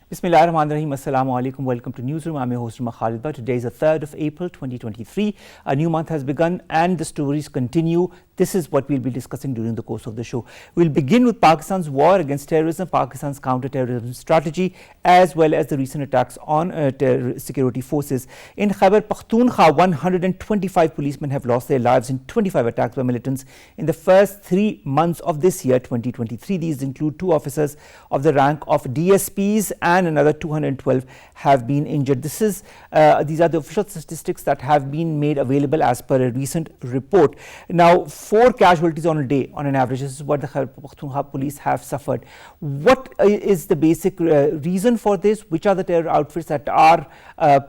Bismillahirrahmanirrahim. Assalamu alaikum. Welcome to Newsroom. I'm your host, Omar Khalid. Today is the 3rd of April 2023. A new month has begun and the stories continue. This is what we'll be discussing during the course of the show. We'll begin with Pakistan's war against terrorism, Pakistan's counter-terrorism strategy, as well as the recent attacks on security forces. In Khyber Pakhtunkhwa, 125 policemen have lost their lives in 25 attacks by militants in the first 3 months of this year, 2023. These include 2 officers of the rank of DSPs and another 212 have been injured. These are the official statistics that have been made available as per a recent report. Now, 4 casualties on a day on an average. This is what the Khyber Pakhtunkhwa police have suffered. What is the basic reason for this? Which are the terror outfits that are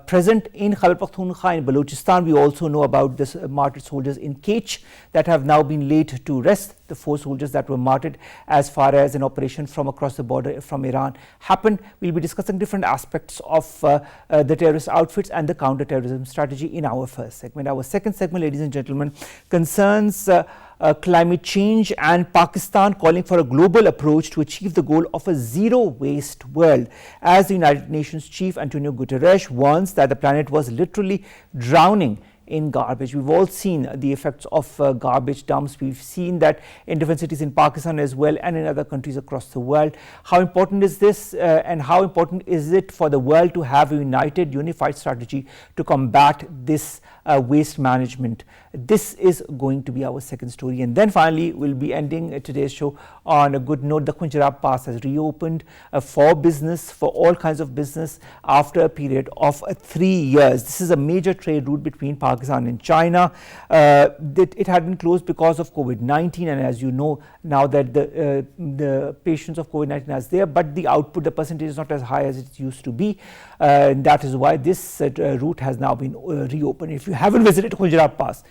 present in Khyber Pakhtunkhwa? In Balochistan, we also know about the martyred soldiers in Kech that have now been laid to rest. The 4 soldiers that were martyred as far as an operation from across the border from Iran happened. We'll be discussing different aspects of the terrorist outfits and the counter-terrorism strategy in our first segment. Our second segment, ladies and gentlemen, concerns climate change and Pakistan calling for a global approach to achieve the goal of a zero-waste world. As the United Nations Chief Antonio Guterres warns that the planet was literally drowning in garbage. We've all seen the effects of garbage dumps. We've seen that in different cities in Pakistan as well and in other countries across the world. How important is this and how important is it for the world to have a united, unified strategy to combat this waste management? This is going to be our second story. And then finally, we'll be ending today's show on a good note. The Khuncherab Pass has reopened for business, for all kinds of business after a period of 3 years. This is a major trade route between Pakistan and China. It had been closed because of COVID-19, and as you know now that the patients of COVID-19 is there, but the output, the percentage is not as high as it used to be. That is why this route has now been reopened. If you haven't visited Khuncherab Pass,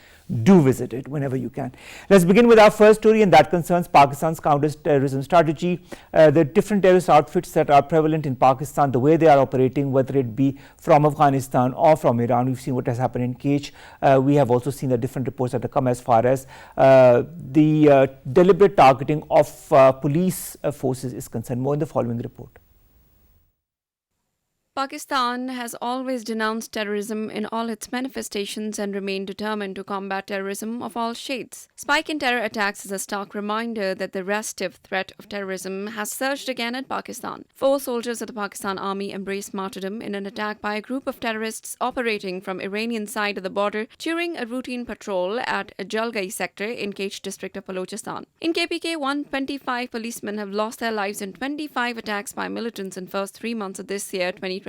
do visit it whenever you can. Let's begin with our first story, and that concerns Pakistan's counter-terrorism strategy. The different terrorist outfits that are prevalent in Pakistan, the way they are operating, whether it be from Afghanistan or from Iran. We've seen what has happened in Kech. We have also seen the different reports that have come as far as the deliberate targeting of police forces is concerned. More in the following report. Pakistan has always denounced terrorism in all its manifestations and remained determined to combat terrorism of all shades. Spike in terror attacks is a stark reminder that the restive threat of terrorism has surged again in Pakistan. 4 soldiers of the Pakistan Army embraced martyrdom in an attack by a group of terrorists operating from Iranian side of the border during a routine patrol at Jalgai sector in Kech district of Balochistan. In KPK, 125 policemen have lost their lives in 25 attacks by militants in first 3 months of this year, 2023.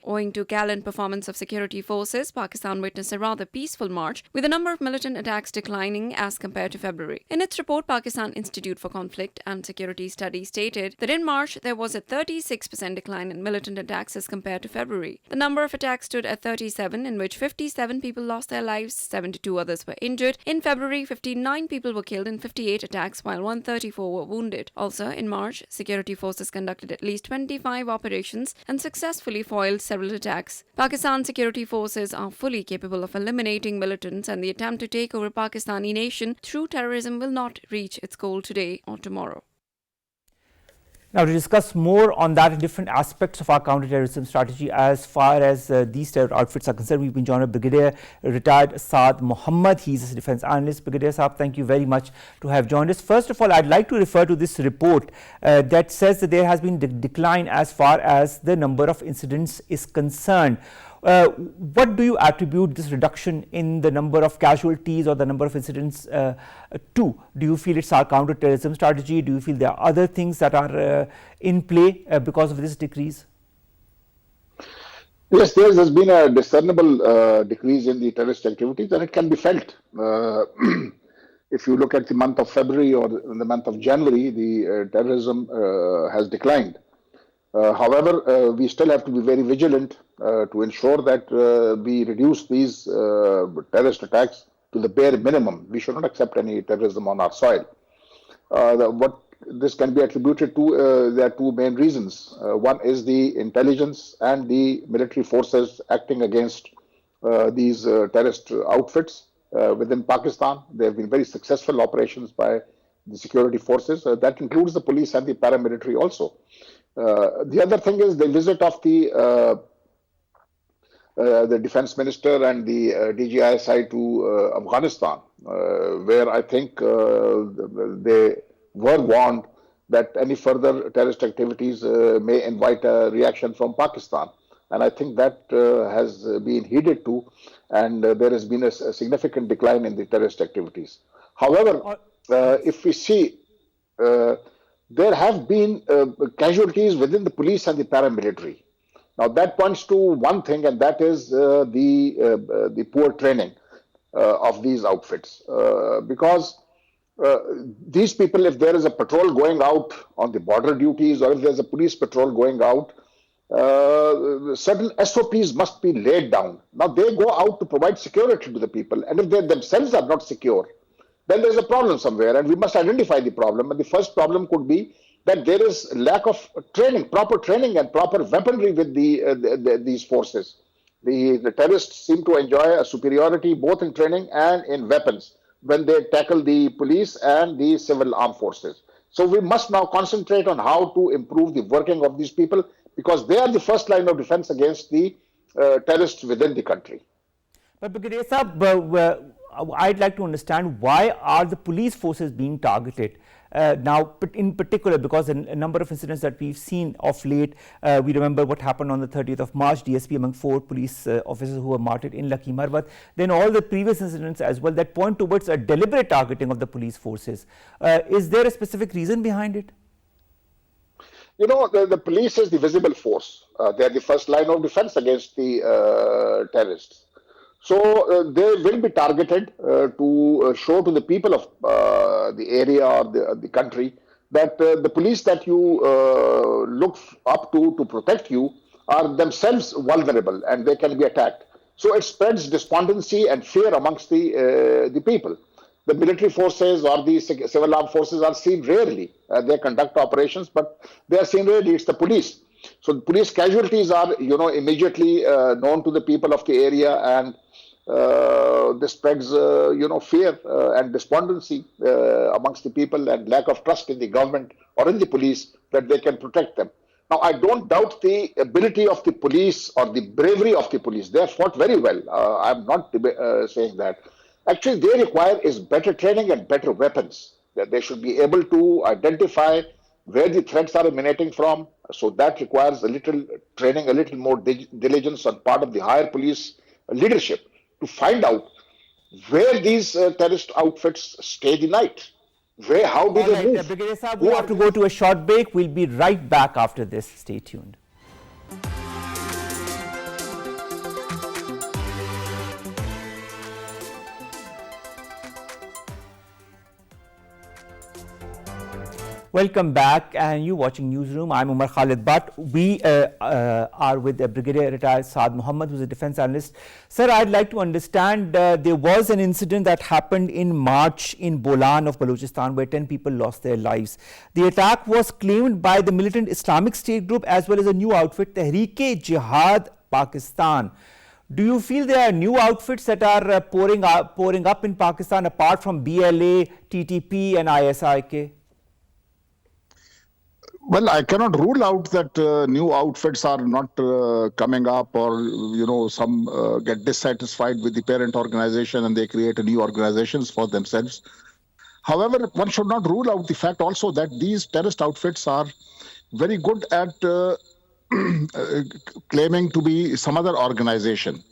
Owing to gallant performance of security forces, Pakistan witnessed a rather peaceful March, with the number of militant attacks declining as compared to February. In its report, Pakistan Institute for Conflict and Security Studies stated that in March there was a 36% decline in militant attacks as compared to February. The number of attacks stood at 37, in which 57 people lost their lives, 72 others were injured. In February, 59 people were killed in 58 attacks, while 134 were wounded. Also, in March, security forces conducted at least 25 operations and successfully foiled several attacks. Pakistan security forces are fully capable of eliminating militants, and the attempt to take over Pakistani nation through terrorism will not reach its goal today or tomorrow. Now, to discuss more on that and different aspects of our counter-terrorism strategy as far as these terror outfits are concerned, we've been joined by Brigadier retired Saad Muhammad. He's a defense analyst. Brigadier Saab, thank you very much to have joined us. First of all, I'd like to refer to this report that says that there has been decline as far as the number of incidents is concerned. What do you attribute this reduction in the number of casualties or the number of incidents to? Do you feel it's our counter-terrorism strategy? Do you feel there are other things that are in play because of this decrease? Yes, there has been a discernible decrease in the terrorist activities, and it can be felt. If you look at the month of February or the month of January, the terrorism has declined. However, we still have to be very vigilant to ensure that we reduce these terrorist attacks to the bare minimum. We should not accept any terrorism on our soil. What this can be attributed to, there are 2 main reasons. One is the intelligence and the military forces acting against these terrorist outfits within Pakistan. There have been very successful operations by the security forces. That includes the police and the paramilitary also. The other thing is the visit of the defense minister and the DGISI to Afghanistan, where I think they were warned that any further terrorist activities may invite a reaction from Pakistan. And I think that has been heeded to, and there has been a significant decline in the terrorist activities. However, if we see, there have been casualties within the police and the paramilitary. Now that points to one thing, and that is the poor training of these outfits. Because these people, if there is a patrol going out on the border duties, or if there's a police patrol going out, certain SOPs must be laid down. Now they go out to provide security to the people, and if they themselves are not secure, then there's a problem somewhere, and we must identify the problem. And the first problem could be that there is lack of training, proper training and proper weaponry with these forces. The terrorists seem to enjoy a superiority both in training and in weapons when they tackle the police and the civil armed forces. So we must now concentrate on how to improve the working of these people, because they are the first line of defense against the terrorists within the country. But Brigadier Saab, I'd like to understand, why are the police forces being targeted? Now, in particular, because a number of incidents that we've seen of late, we remember what happened on the 30th of March, DSP among 4 police officers who were martyred in Lucky Marwat, then all the previous incidents as well that point towards a deliberate targeting of the police forces. Is there a specific reason behind it? You know, the police is the visible force. They are the first line of defense against the terrorists. So they will be targeted to show to the people of the area or the country that the police that you look up to protect you are themselves vulnerable and they can be attacked. So it spreads despondency and fear amongst the people. The military forces or the civil armed forces are seen rarely. They conduct operations, but they are seen rarely. It's the police. So the police casualties are, immediately known to the people of the area, and this spreads, fear and despondency amongst the people, and lack of trust in the government or in the police that they can protect them. Now, I don't doubt the ability of the police or the bravery of the police. They have fought very well. I'm not saying that. Actually, they require is better training and better weapons. That they should be able to identify where the threats are emanating from. So that requires a little training, a little more diligence on part of the higher police leadership to find out where these terrorist outfits stay the night. How do they move? Brigadier Saab, we have to go to a short break. We'll be right back after this. Stay tuned. Welcome back, and you're watching Newsroom. I'm Omar Khalid, but we are with Brigadier Retired Saad Muhammad, who's a defense analyst. Sir, I'd like to understand, there was an incident that happened in March in Bolan of Balochistan where 10 people lost their lives. The attack was claimed by the militant Islamic State group as well as a new outfit, Tehreek-e-Jihad Pakistan. Do you feel there are new outfits that are pouring up in Pakistan apart from BLA, TTP and ISIK? Well, I cannot rule out that new outfits are not coming up, or some get dissatisfied with the parent organization and they create new organizations for themselves. However, one should not rule out the fact also that these terrorist outfits are very good at claiming to be some other organization.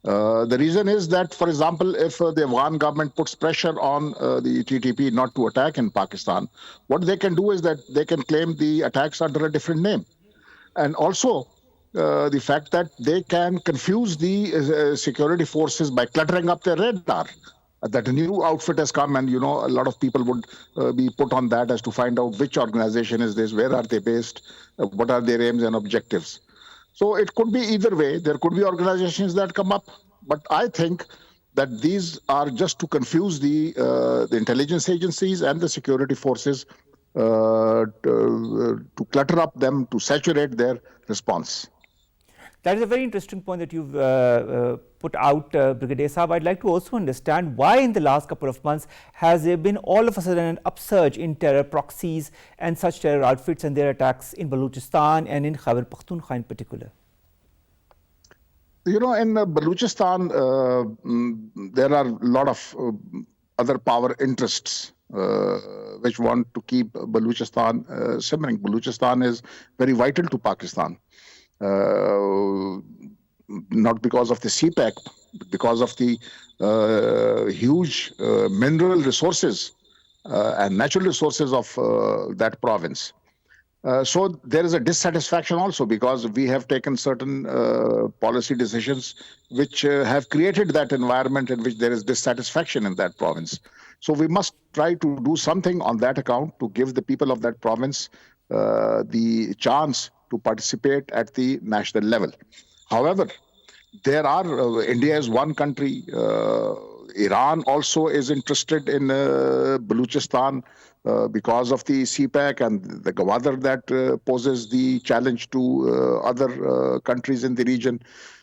The reason is that, for example, if the Afghan government puts pressure on the TTP not to attack in Pakistan, what they can do is that they can claim the attacks under a different name. And also the fact that they can confuse the security forces by cluttering up their radar. That a new outfit has come, and a lot of people would be put on that as to find out which organization is this, where are they based, what are their aims and objectives. So it could be either way. There could be organizations that come up, but I think that these are just to confuse the intelligence agencies and the security forces, to clutter up them, to saturate their response. That is a very interesting point that you've put out, Brigadier Saab. I'd like to also understand why in the last couple of months has there been all of a sudden an upsurge in terror proxies and such terror outfits and their attacks in Balochistan and in Khyber Pakhtunkhwa in particular? You know, in Balochistan, there are a lot of other power interests which want to keep Balochistan simmering. Balochistan is very vital to Pakistan. Not because of the CPEC, but because of the huge mineral resources and natural resources of that province. So there is a dissatisfaction also because we have taken certain policy decisions which have created that environment in which there is dissatisfaction in that province. So we must try to do something on that account to give the people of that province the chance to participate at the national level. However, there are, India is one country, Iran also is interested in Balochistan because of the CPEC and the Gwadar that poses the challenge to other countries in the region.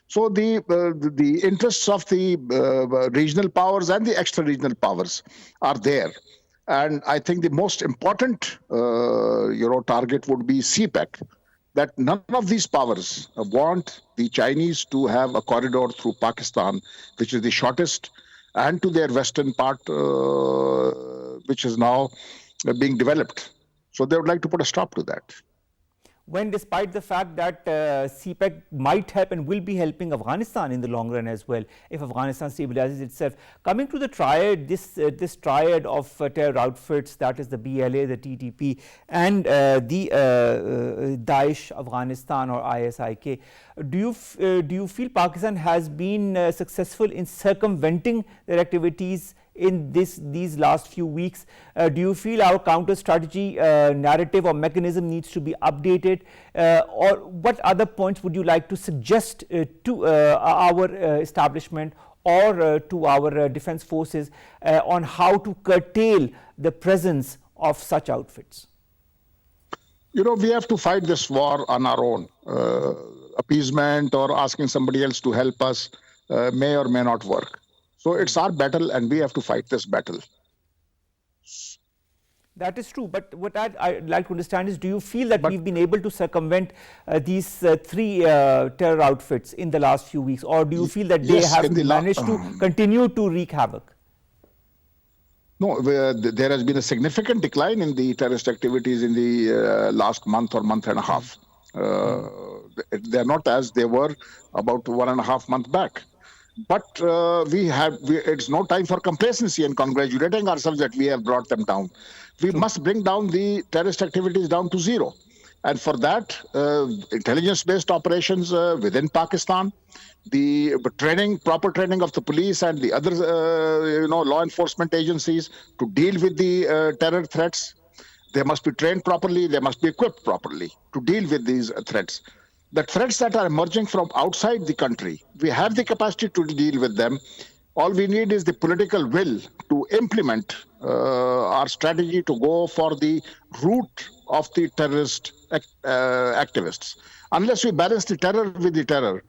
So the interests of the regional powers and the extra-regional powers are there. And I think the most important target would be CPEC. That none of these powers want the Chinese to have a corridor through Pakistan, which is the shortest, and to their western part, which is now being developed. So they would like to put a stop to that. When despite the fact that CPEC might help and will be helping Afghanistan in the long run as well, if Afghanistan stabilizes itself. Coming to the triad, this triad of terror outfits, that is the BLA, the TTP and the Daesh Afghanistan or ISIK, do you feel Pakistan has been successful in circumventing their activities in these last few weeks? Do you feel our counter strategy narrative or mechanism needs to be updated, or what other points would you like to suggest to our establishment or to our defense forces on how to curtail the presence of such outfits? You know, we have to fight this war on our own. Appeasement or asking somebody else to help us may or may not work. So it's our battle and we have to fight this battle. That is true, but what I'd like to understand is, do you feel that we've been able to circumvent these three terror outfits in the last few weeks, or do you feel that they have managed to continue to wreak havoc? No, there has been a significant decline in the terrorist activities in the last month or month and a half. They're not as they were about 1.5 months back. But it's no time for complacency and congratulating ourselves that we have brought them down. We must bring down the terrorist activities down to zero. And for that, intelligence-based operations within Pakistan, the proper training of the police and the other law enforcement agencies to deal with the terror threats. They must be trained properly, they must be equipped properly to deal with these threats. The threats that are emerging from outside the country, we have the capacity to deal with them. All we need is the political will to implement our strategy to go for the root of the terrorist activists. Unless we balance the terror with the terror,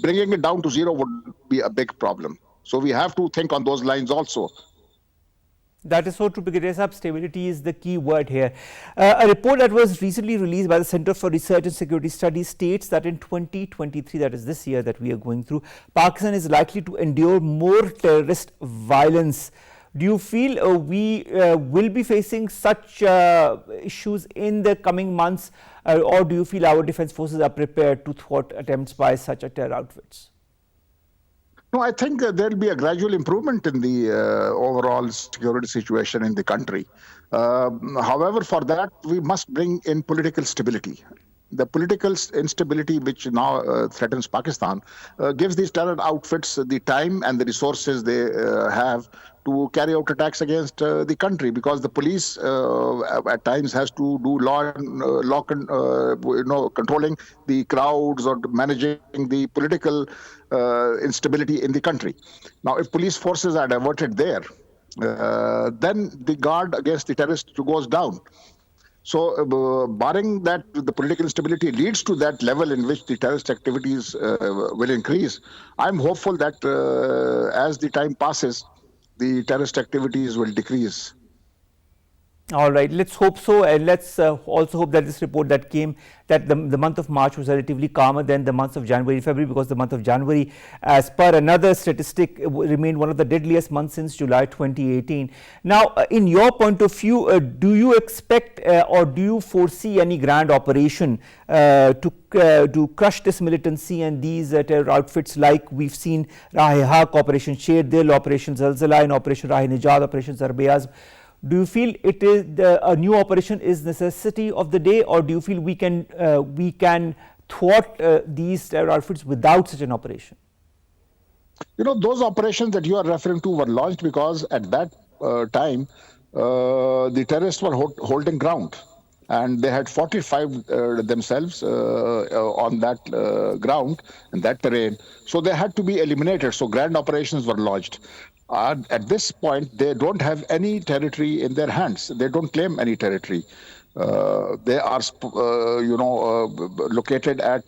bringing it down to zero would be a big problem. So we have to think on those lines also. That is so true, Brigadier Saab. Stability is the key word here. A report that was recently released by the Center for Research and Security Studies states that in 2023, that is this year that we are going through, Pakistan is likely to endure more terrorist violence. Do you feel we will be facing such issues in the coming months, or do you feel our defense forces are prepared to thwart attempts by such terror outfits? No, I think there will be a gradual improvement in the overall security situation in the country. However, for that, we must bring in political stability. The political instability which now threatens Pakistan gives these terror outfits the time and the resources they have to carry out attacks against the country, because the police at times has to do controlling the crowds or managing the political instability in the country. Now, if police forces are diverted there, then the guard against the terrorists goes down. So, barring that the political instability leads to that level in which the terrorist activities will increase, I'm hopeful that as the time passes, the terrorist activities will decrease. All right, let's hope so, and let's also hope that this report that came, that the month of March was relatively calmer than the months of January, February, because the month of January, as per another statistic, remained one of the deadliest months since July 2018. Now, in your point of view, do you expect or do you foresee any grand operation to crush this militancy and these terror outfits, like we've seen Rahe-Haq, Operation Sher Dil, Operation Zalzala, and Operation Rahe-Nijat, Operation Zarb-e-Azm? Do you feel it is a new operation is necessity of the day, or do you feel we can thwart these terror outfits without such an operation? Those operations that you are referring to were launched because at that time the terrorists were holding ground, and they had fortified themselves on that ground and that terrain. So they had to be eliminated. So grand operations were launched. At this point, they don't have any territory in their hands. They don't claim any territory. They are, located at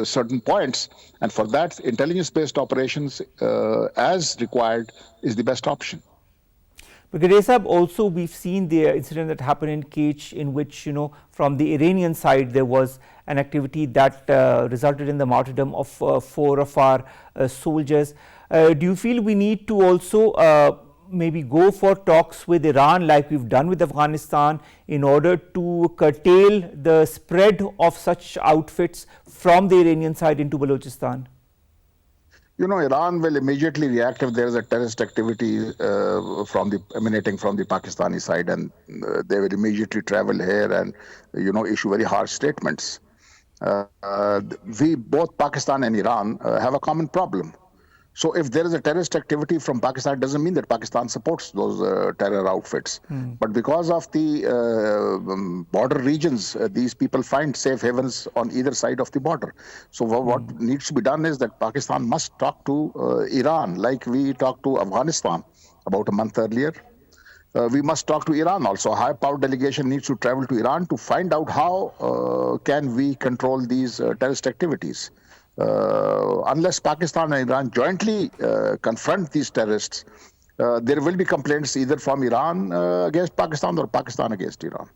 certain points, and for that, intelligence-based operations, as required, is the best option. Brigadier Saab, also we've seen the incident that happened in Kech, in which, from the Iranian side, there was an activity that resulted in the martyrdom of 4 of our soldiers. Do you feel we need to also maybe go for talks with Iran, like we've done with Afghanistan, in order to curtail the spread of such outfits from the Iranian side into Balochistan? Iran will immediately react if there is a terrorist activity emanating from the Pakistani side, and they will immediately travel here and issue very harsh statements. Both Pakistan and Iran have a common problem. So if there is a terrorist activity from Pakistan, it doesn't mean that Pakistan supports those terror outfits. But because of the border regions, these people find safe havens on either side of the border. So what needs to be done is that Pakistan must talk to Iran, like we talked to Afghanistan about a month earlier. We must talk to Iran also. A high-powered delegation needs to travel to Iran to find out how can we control these terrorist activities. Unless Pakistan and Iran jointly confront these terrorists, there will be complaints either from Iran against Pakistan or Pakistan against Iran.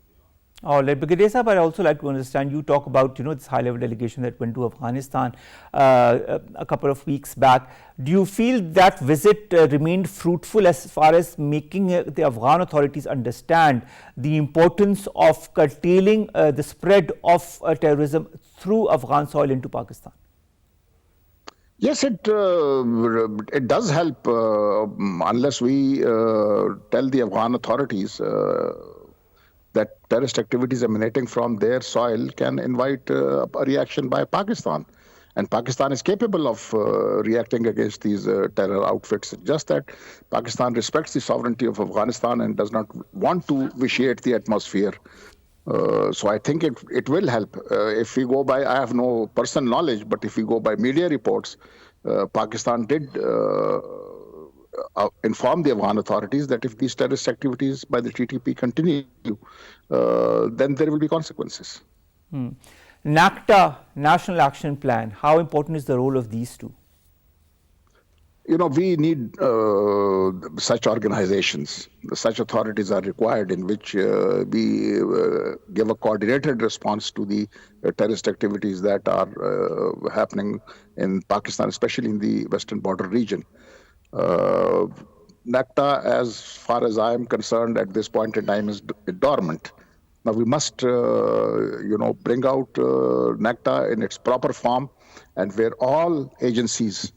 All right, Brigadier Saab, I'd also like to understand, you talk about this high-level delegation that went to Afghanistan a couple of weeks back. Do you feel that visit remained fruitful as far as making the Afghan authorities understand the importance of curtailing the spread of terrorism through Afghan soil into Pakistan? Yes, it does help unless we tell the Afghan authorities that terrorist activities emanating from their soil can invite a reaction by Pakistan. And Pakistan is capable of reacting against these terror outfits. Just that Pakistan respects the sovereignty of Afghanistan and does not want to vitiate the atmosphere. So I think it will help. If we go by, I have no personal knowledge, but if we go by media reports, Pakistan did inform the Afghan authorities that if these terrorist activities by the TTP continue, then there will be consequences. NACTA, National Action Plan, how important is the role of these two? We need such organizations, such authorities are required in which we give a coordinated response to the terrorist activities that are happening in Pakistan, especially in the western border region. NACTA, as far as I am concerned at this point in time, is dormant. Now we must, bring out NACTA in its proper form, and where all agencies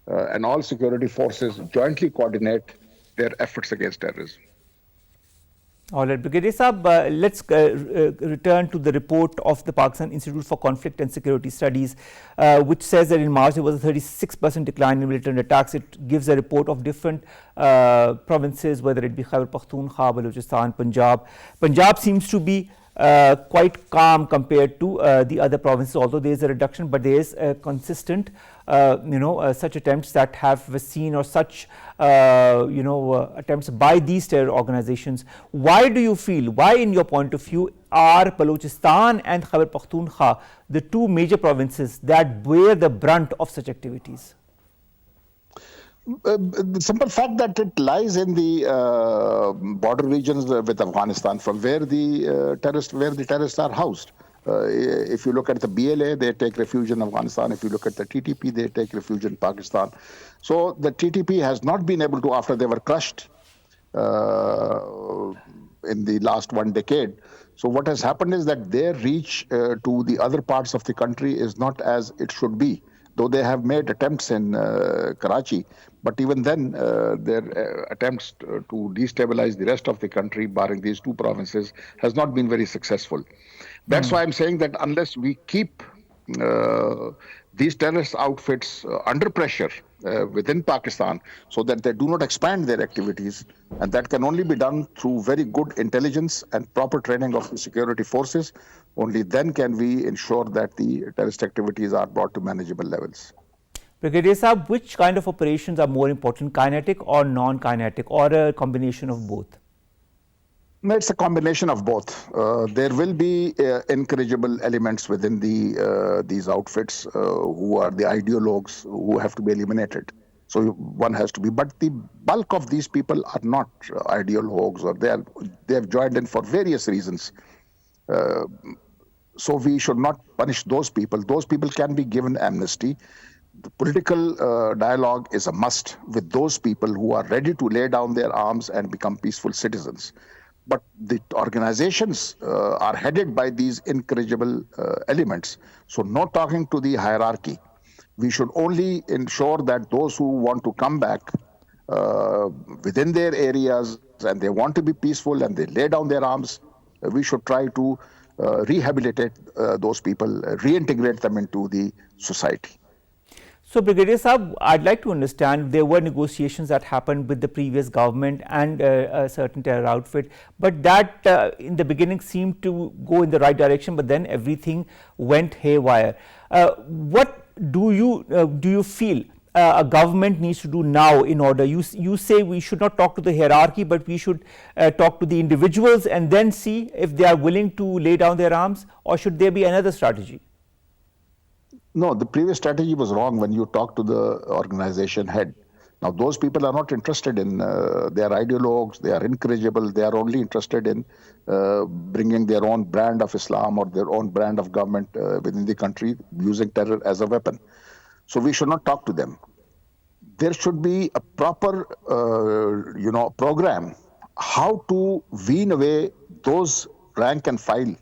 and all security forces jointly coordinate their efforts against terrorism. All right, Brigadier Saab, let's return to the report of the Pakistan Institute for Conflict and Security Studies, which says that in March there was a 36% decline in militant attacks. It gives a report of different provinces, whether it be Khyber Pakhtunkhwa, Balochistan, Punjab. Punjab seems to be quite calm compared to the other provinces, although there is a reduction, but there is a consistent, such attempts that have seen, or such, attempts by these terror organizations. Why do you feel, why in your point of view, are Balochistan and Khyber Pakhtunkhwa the two major provinces that bear the brunt of such activities? The simple fact that it lies in the border regions with Afghanistan, from where the terrorists are housed. If you look at the BLA, they take refuge in Afghanistan. If you look at the TTP, they take refuge in Pakistan. So the TTP has not been able to, after they were crushed in the last 1 decade. So what has happened is that their reach to the other parts of the country is not as it should be. Though they have made attempts in Karachi, but even then their attempts to destabilize the rest of the country, barring these two provinces, has not been very successful. That's why I'm saying that unless we keep these terrorist outfits under pressure within Pakistan so that they do not expand their activities, and that can only be done through very good intelligence and proper training of the security forces, only then can we ensure that the terrorist activities are brought to manageable levels. Brigadier Saab, which kind of operations are more important, kinetic or non-kinetic, or a combination of both? No, it's a combination of both. There will be incorrigible elements within these outfits who are the ideologues who have to be eliminated. So one has to be, but the bulk of these people are not ideologues, or they have joined in for various reasons. So we should not punish those people. Those people can be given amnesty. The political dialogue is a must with those people who are ready to lay down their arms and become peaceful citizens. But the organizations are headed by these incorrigible elements. So no talking to the hierarchy. We should only ensure that those who want to come back within their areas and they want to be peaceful and they lay down their arms, we should try to rehabilitate those people, reintegrate them into the society. So, Brigadier Saab, I'd like to understand, there were negotiations that happened with the previous government and a certain terror outfit, but that in the beginning seemed to go in the right direction, but then everything went haywire. What do you feel a government needs to do now in order? You say we should not talk to the hierarchy, but we should talk to the individuals and then see if they are willing to lay down their arms, or should there be another strategy? No, the previous strategy was wrong when you talk to the organization head. Now, those people are not interested in, they are ideologues, they are incorrigible, they are only interested in bringing their own brand of Islam or their own brand of government within the country, using terror as a weapon. So we should not talk to them. There should be a proper, program how to wean away those rank and file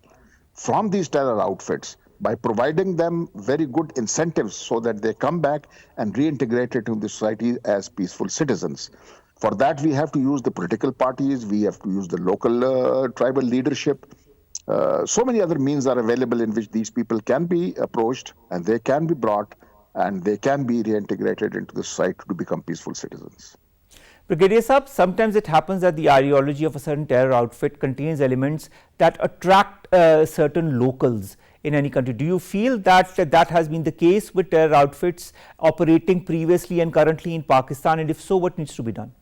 from these terror outfits, by providing them very good incentives so that they come back and reintegrate into the society as peaceful citizens. For that, we have to use the political parties, we have to use the local tribal leadership. So many other means are available in which these people can be approached and they can be brought and they can be reintegrated into the society to become peaceful citizens. Brigadier Saab, sometimes it happens that the ideology of a certain terror outfit contains elements that attract certain locals in any country. Do you feel that that has been the case with terror outfits operating previously and currently in Pakistan, and if so, what needs to be done?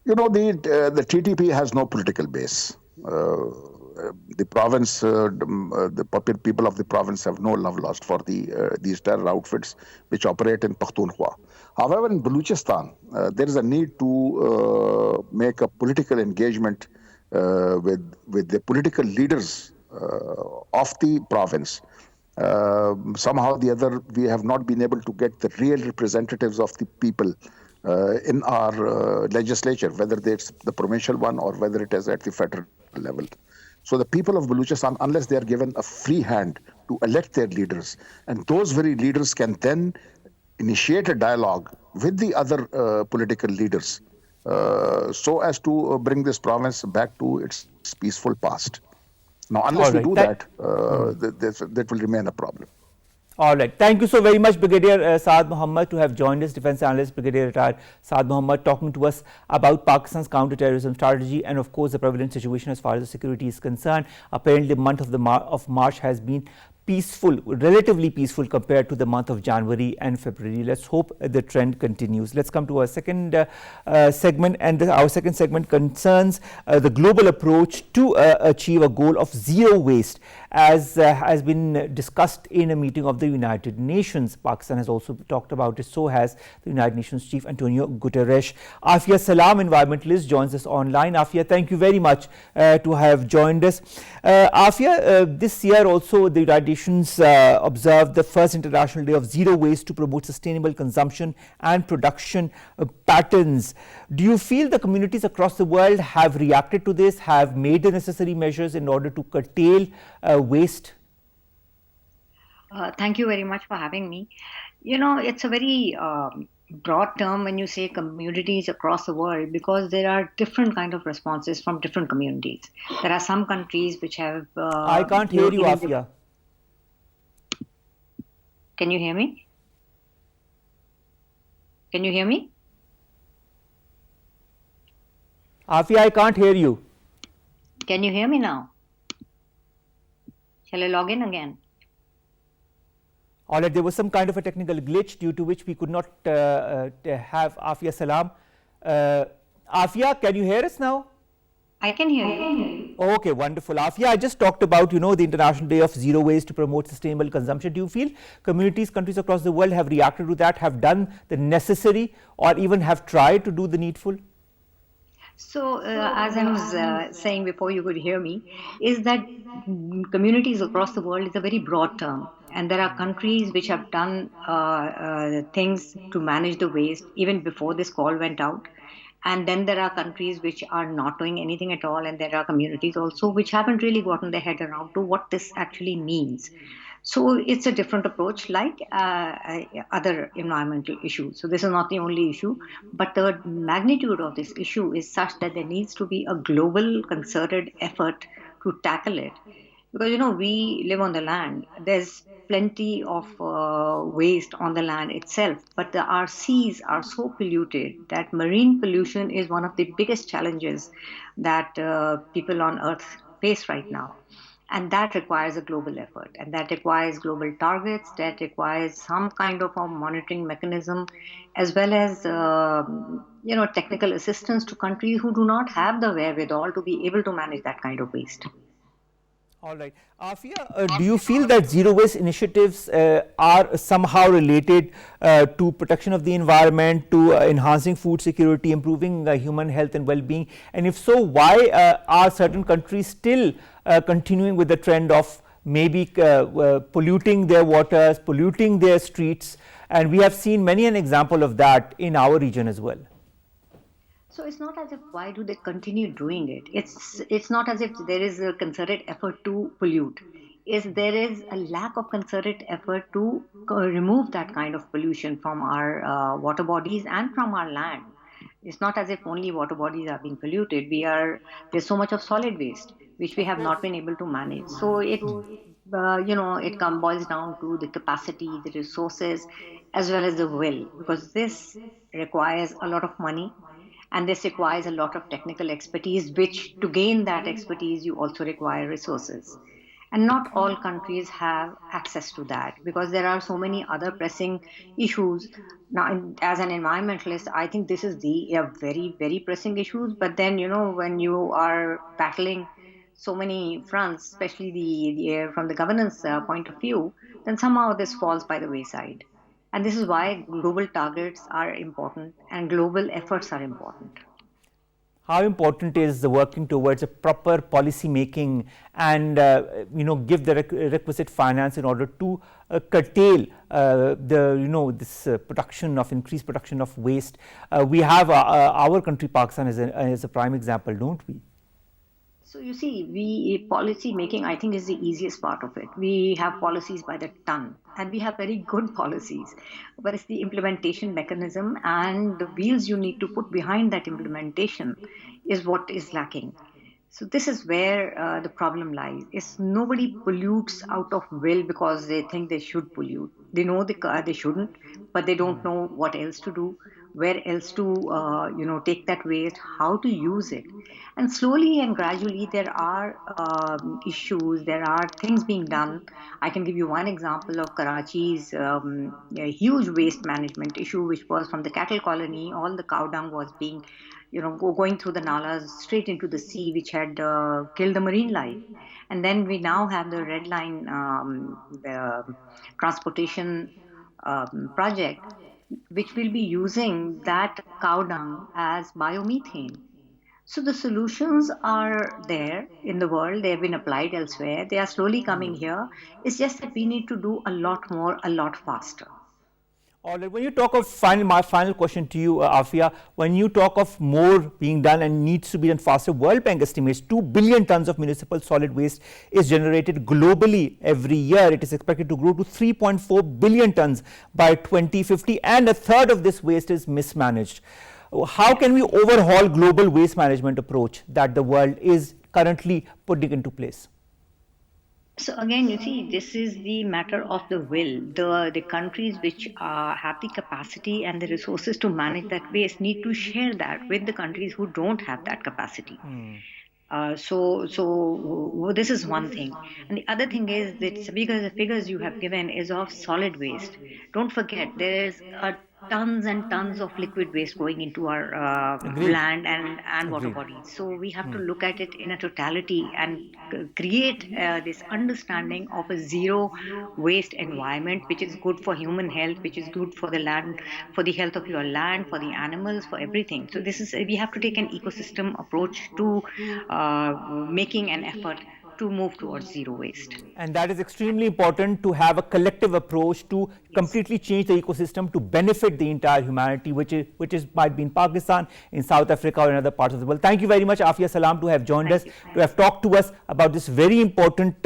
You know, the TTP has no political base. The province, the people of the province have no love lost for these terror outfits which operate in Pakhtunkhwa. However, in Balochistan, there is a need to make a political engagement with the political leaders of the province. Somehow or the other, we have not been able to get the real representatives of the people in our legislature, whether it's the provincial one or whether it is at the federal level. So the people of Balochistan, unless they are given a free hand to elect their leaders, and those very leaders can then initiate a dialogue with the other political leaders so as to bring this province back to its peaceful past. Now, unless we do that, that will remain a problem. All right. Thank you so very much, Brigadier Saad Mohammed, to have joined us, Defence Analyst, Brigadier Retired Saad Mohammed, talking to us about Pakistan's counter-terrorism strategy and, of course, the prevalent situation as far as the security is concerned. Apparently, the month of March has been peaceful, relatively peaceful compared to the month of January and February. Let's hope the trend continues. Let's come to our second segment, and our second segment concerns the global approach to achieve a goal of zero waste, as has been discussed in a meeting of the United Nations. Pakistan has also talked about it, so has the United Nations Chief Antonio Guterres. Afia Salam, environmentalist, joins us online. Afia, thank you very much to have joined us. Afia, this year also the United Nations observed the first International Day of Zero Waste to promote sustainable consumption and production patterns. Do you feel the communities across the world have reacted to this, have made the necessary measures in order to curtail waste? Thank you very much for having me. You know, it's a very broad term when you say communities across the world, because there are different kind of responses from different communities. There are some countries which have... I can't hear you, Afia. Can you hear me? Can you hear me? Afia, I can't hear you. Can you hear me now? Shall I log in again? All right, there was some kind of a technical glitch due to which we could not have Afia Salam. Afia, can you hear us now? I can hear you. Okay, wonderful. Afia, I just talked about, the International Day of Zero Waste to promote sustainable consumption. Do you feel communities, countries across the world have reacted to that, have done the necessary, or even have tried to do the needful? So, as I was saying before you could hear me, is that communities across the world is a very broad term. And there are countries which have done things to manage the waste even before this call went out. And then there are countries which are not doing anything at all. And there are communities also which haven't really gotten their head around to what this actually means. So it's a different approach, like other environmental issues. So this is not the only issue, but the magnitude of this issue is such that there needs to be a global concerted effort to tackle it. Because, we live on the land. There's plenty of waste on the land itself, but our seas are so polluted that marine pollution is one of the biggest challenges that people on Earth face right now. And that requires a global effort, and that requires global targets, that requires some kind of a monitoring mechanism, as well as technical assistance to countries who do not have the wherewithal to be able to manage that kind of waste. All right. Afia, do you feel that zero waste initiatives are somehow related to protection of the environment, to enhancing food security, improving human health and well-being? And if so, why are certain countries still continuing with the trend of maybe polluting their waters, polluting their streets? And we have seen many an example of that in our region as well. So it's not as if why do they continue doing it? It's not as if there is a concerted effort to pollute. There is a lack of concerted effort to remove that kind of pollution from our water bodies and from our land. It's not as if only water bodies are being polluted. There's so much of solid waste which we have not been able to manage. So it boils down to the capacity, the resources, as well as the will, because this requires a lot of money. And this requires a lot of technical expertise, which to gain that expertise, you also require resources. And not all countries have access to that, because there are so many other pressing issues. Now, as an environmentalist, I think this is a very, very pressing issues. But then, when you are battling so many fronts, especially from the governance point of view, then somehow this falls by the wayside. And this is why global targets are important and global efforts are important. How important is the working towards a proper policy making and give the requisite finance in order to curtail this increased production of waste? We have our country Pakistan as a prime example, don't we? So you see, policy making, I think, is the easiest part of it. We have policies by the ton, and we have very good policies, but it's the implementation mechanism and the wheels you need to put behind that implementation is what is lacking. So this is where the problem lies. Nobody pollutes out of will because they think they should pollute. They know they shouldn't, but they don't know what else to do. where else to take that waste, how to use it. And slowly and gradually there are issues, there are things being done. I can give you one example of Karachi's a huge waste management issue, which was from the cattle colony. All the cow dung was being going through the nalas straight into the sea, which had killed the marine life. And then we now have the red line, the transportation project, which will be using that cow dung as biomethane. So the solutions are there in the world. They have been applied elsewhere. They are slowly coming here. It's just that we need to do a lot more, a lot faster. All right. When you talk of my final question to you, Afia, when you talk of more being done and needs to be done faster, World Bank estimates 2 billion tons of municipal solid waste is generated globally every year. It is expected to grow to 3.4 billion tons by 2050, and a third of this waste is mismanaged. How can we overhaul global waste management approach that the world is currently putting into place? So again, you see, this is the matter of the will. The countries which have the capacity and the resources to manage that waste need to share that with the countries who don't have that capacity. So this is one thing. And the other thing is that because the figures you have given is of solid waste. Don't forget, there is tons and tons of liquid waste going into our land and water bodies. So we have to look at it in a totality and create this understanding of a zero waste environment, which is good for human health, which is good for the land, for the health of your land, for the animals, for everything. So we have to take an ecosystem approach to making an effort to move towards zero waste. And that is extremely important, to have a collective approach to completely change the ecosystem to benefit the entire humanity, which might be in Pakistan, in South Africa, or in other parts of the world. Thank you very much, Afia Salam, to have joined us, to have talked to us about this very important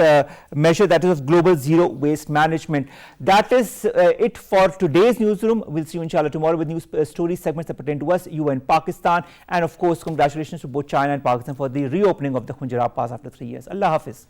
measure, that is of global zero waste management. That is it for today's newsroom. We'll see you inshallah tomorrow with news stories segments that pertain to us, you and Pakistan. And of course, congratulations to both China and Pakistan for the reopening of the Khunjerab Pass after 3 years. Allah Hafiz.